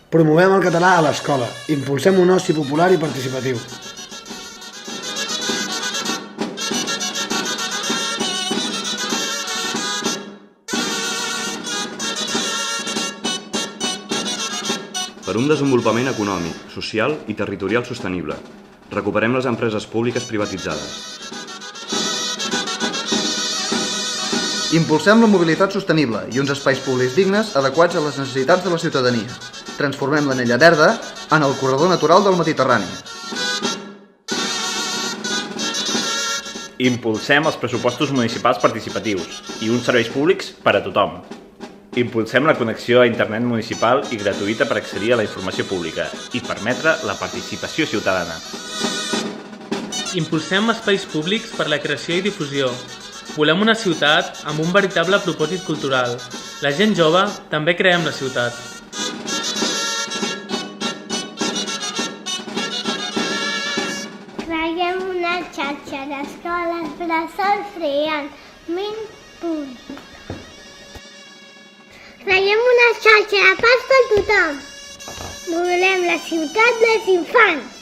Promovem el català a l'escola. Impulsem un oci popular i participatiu. Per un desenvolupament econòmic, social i territorial sostenible. Recuperem les empreses públiques privatitzades. Impulsem la mobilitat sostenible i uns espais públics dignes adequats a les necessitats de la ciutadania. Transformem l'Anella Verda en el corredor natural del Mediterrani. Impulsem els pressupostos municipals participatius i uns serveis públics per a tothom. Impulsem la connexió a internet municipal i gratuïta per accedir a la informació pública i permetre la participació ciutadana. Impulsem espais públics per la creació i difusió. Volem una ciutat amb un veritable propòsit cultural. La gent jove també creem la ciutat. Creiem una xarxa d'escoles bressol Frean, Punt. Creiem una xarxa de pas per tothom. Volem la ciutat dels infants.